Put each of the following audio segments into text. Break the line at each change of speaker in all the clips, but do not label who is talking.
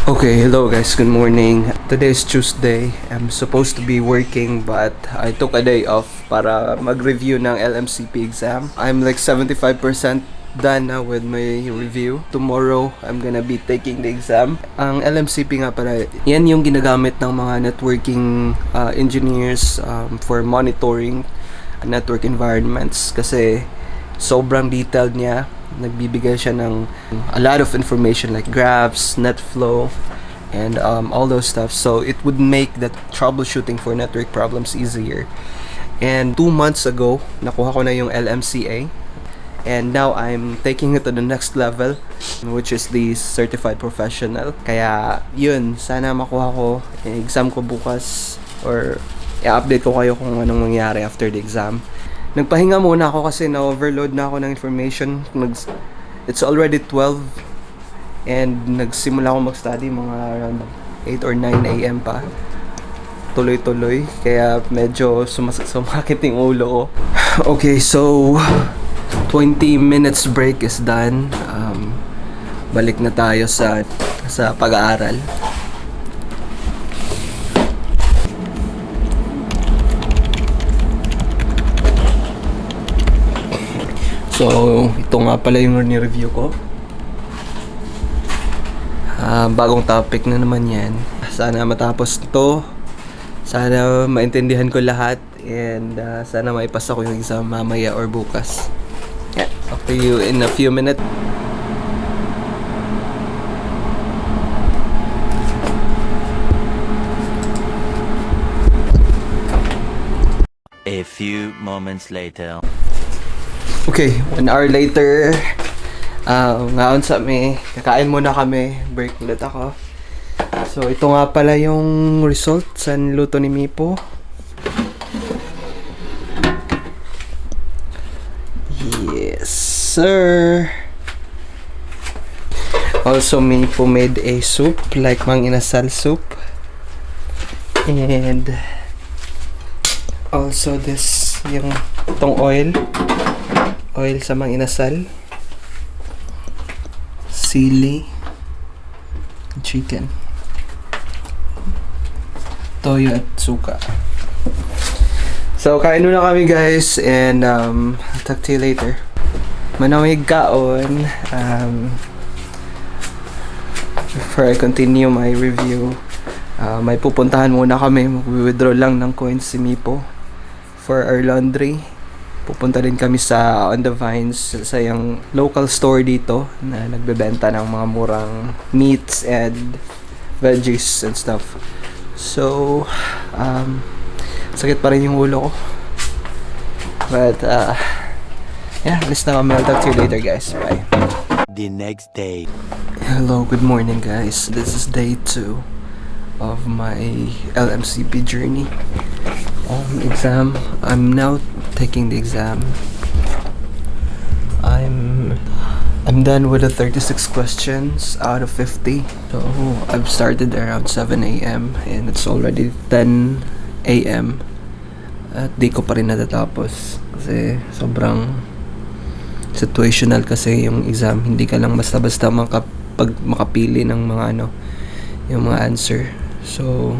Okay, hello guys, good morning. Today is Tuesday. I'm supposed to be working but I took a day off para mag-review ng LMCP exam. I'm like 75% done now with my review. Tomorrow, I'm gonna be taking the exam. Ang LMCP nga pala, yan yung ginagamit ng mga networking engineers for monitoring network environments kasi sobrang detailed niya. Nagbibigay siya ng a lot of information like graphs, net flow, and all those stuff. So it would make the troubleshooting for network problems easier. And 2 months ago, nakuha ko na yung LMCA. And now I'm taking it to the next level, which is the Certified Professional. Kaya yun, sana makuha ko yung exam ko bukas or i-update ko kayo kung anong mangyari after the exam. Nagpahinga muna ako kasi na-overload na ako ng information. It's already 12 and nagsimula ako mag-study mga around 8 or 9 a.m. pa. Tuloy-tuloy. Kaya medyo sumakit yung ulo ko. Okay, so 20 minutes break is done. Balik na tayo sa pag-aaral. So, ito nga pala yung ni-review ko. Bagong topic na naman yan. Sana matapos ito. Sana maintindihan ko lahat. And sana maipasa ko yung exam mamaya or bukas. Yeah, talk to you in a few minutes.
A few moments later.
Okay, 1 hour later, ngaon sa may, kakain muna kami, break ulit ako. So, ito nga pala yung result sa niluto ni Mipo. Yes, sir! Also, Mipo made a soup, like mang inasal soup. And, also this, itong oil sa mang inasal, sili, chicken, toyo at suka. So kain muna kami guys and I'll talk to you later. Manawig kaon. Before I continue my review, may pupuntahan muna kami, mag-withdraw lang ng coins si Mipo for our laundry. Pupunta din kami sa On The Vines, sa yung local store dito na nagbebenta ng mga murang meats and veggies and stuff. So, sakit pa rin yung ulo ko. But, yeah, alis na kami. I'll talk to you later guys. Bye.
The next day.
Hello, good morning guys. This is day 2 of my LMCP journey. Exam. I'm now taking the exam. I'm done with the 36 questions out of 50. So I've started around 7 a.m. and it's already 10 a.m. At di ko pa rin natatapos kasi sobrang situational kasi yung exam. Hindi ka lang basta-basta makapili ng mga yung mga answer. So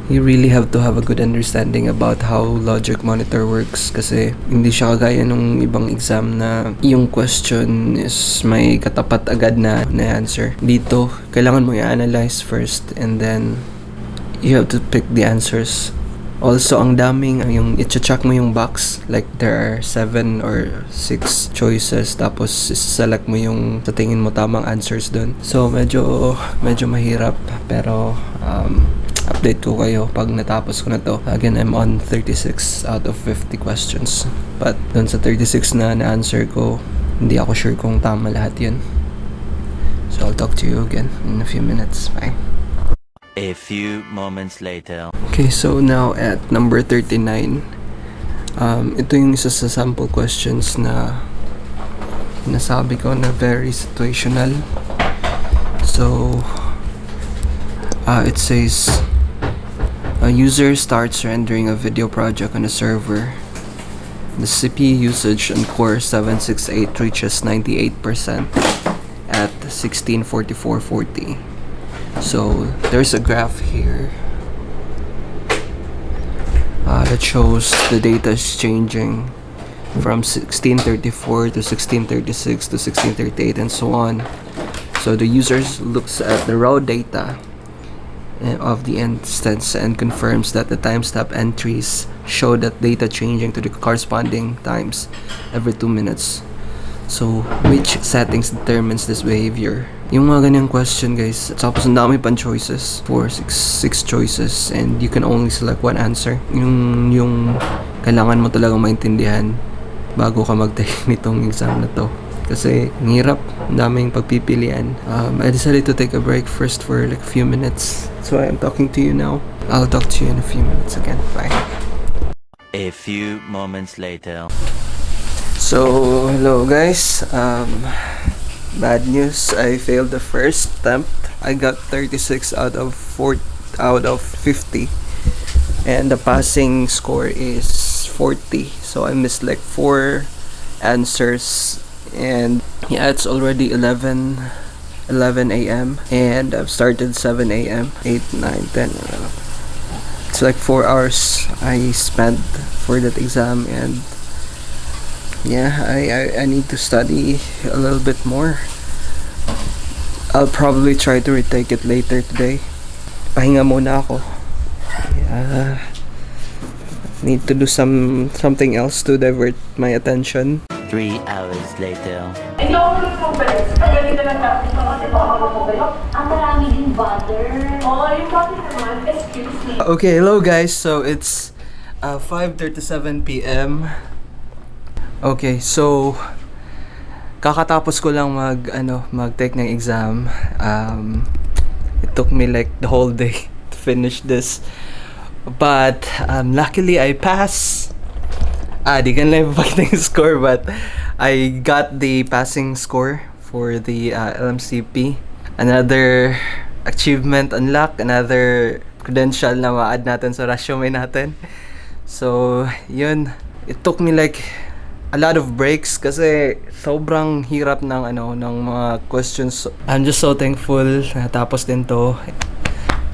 you really have to have a good understanding about how LogicMonitor works kasi hindi siya kagaya nung ibang exam na yung question is may katapat agad na answer. Dito, kailangan mo i-analyze first and then you have to pick the answers. Also, ang daming, yung i-check mo yung box, like there are 7 or 6 choices tapos select mo yung sa tingin mo tamang answers dun. So, medyo mahirap pero update ko kayo pag natapos ko na to. Again, I'm on 36 out of 50 questions. But dun sa 36 na na-answer ko, hindi ako sure kung tama lahat yun. So I'll talk to you again in a few minutes. Bye.
A few moments later.
Okay, so now at number 39. Ito yung isa sa sample questions na nasabi ko na very situational. So, it says, a user starts rendering a video project on a server. The CPU usage on Core 768 reaches 98% at 16:44:40. So there's a graph here that shows the data is changing from 1634 to 1636 to 1638 and so on. So the user looks at the raw data of the instance and confirms that the timestamp entries show that data changing to the corresponding times every 2 minutes. So which settings determines this behavior? Yung mga ganyang question, guys. Tapos ang dami pang choices. 6 choices and you can only select one answer. Yung kailangan mo talagang maintindihan bago ka mag-take nitong exam na to. Kasi ang hirap, ang daming pagpipilian. I decided to take a break first for like a few minutes. So I'm talking to you now. I'll talk to you in a few minutes again. Bye.
A few moments later.
So hello guys. Bad news. I failed the first attempt. I got 36 out of 50, and the passing score is 40. So I missed like 4 answers. And yeah, it's already 11 a.m. and I've started 7 a.m. 8, 9, 10, 11. It's like 4 hours I spent for that exam, and yeah, I need to study a little bit more. I'll probably try to retake it later today. Pahinga muna ako. Need to do something else to divert my attention.
3 hours later.
Hindi ako ulit magbalik. Pagaling na lang natin. Kasi baka magbalik.
Ang marami din butter.
Oo, yung butter naman. Excuse me.
Okay, hello guys. So it's 5:37 p.m. Okay, so kakatapos ko lang mag-take ng exam. It took me like the whole day to finish this. But luckily I passed. Di kan lang ipapakita yung score, but I got the passing score for the LMCP. Another achievement unlocked, another credential na ma-add natin sa resume natin. So, yun. It took me like a lot of breaks kasi sobrang hirap ng mga questions. I'm just so thankful na tapos din to.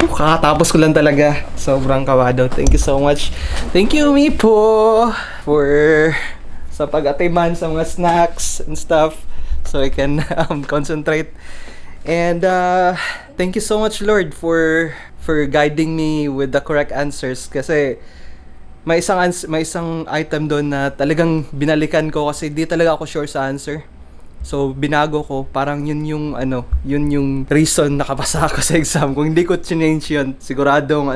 Kakatapos ko lang talaga. Sobrang kawado. Thank you so much. Thank you, Mi po, for sa pag-atiman sa mga snacks and stuff so I can concentrate. And thank you so much, Lord, for guiding me with the correct answers kasi may isang item doon na talagang binalikan ko kasi di talaga ako sure sa answer. So binago ko, parang yun yung reason nakapasa ako sa exam. Kung hindi ko change yun, siguradong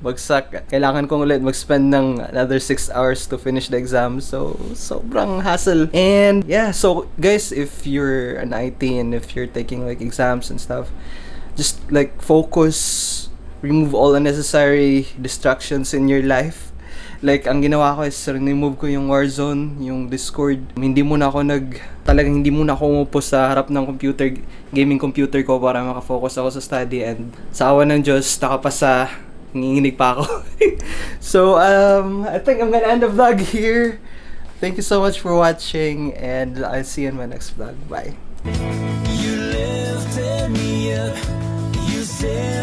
bagsak. Kailangan kong ulit mag-spend ng another 6 hours to finish the exam. So sobrang hassle. And yeah, so guys, if you're an IT and if you're taking like exams and stuff, just like focus, remove all unnecessary distractions in your life. Like, ang ginawa ko is remove ko yung Warzone, yung Discord. Hindi muna ako umupo sa harap ng gaming computer ko para makafocus ako sa study, and sa awa ng Diyos, nakapasa, nanginginig pa ako. So, I think I'm gonna end the vlog here. Thank you so much for watching, and I'll see you in my next vlog. Bye.
You lifted me up, you said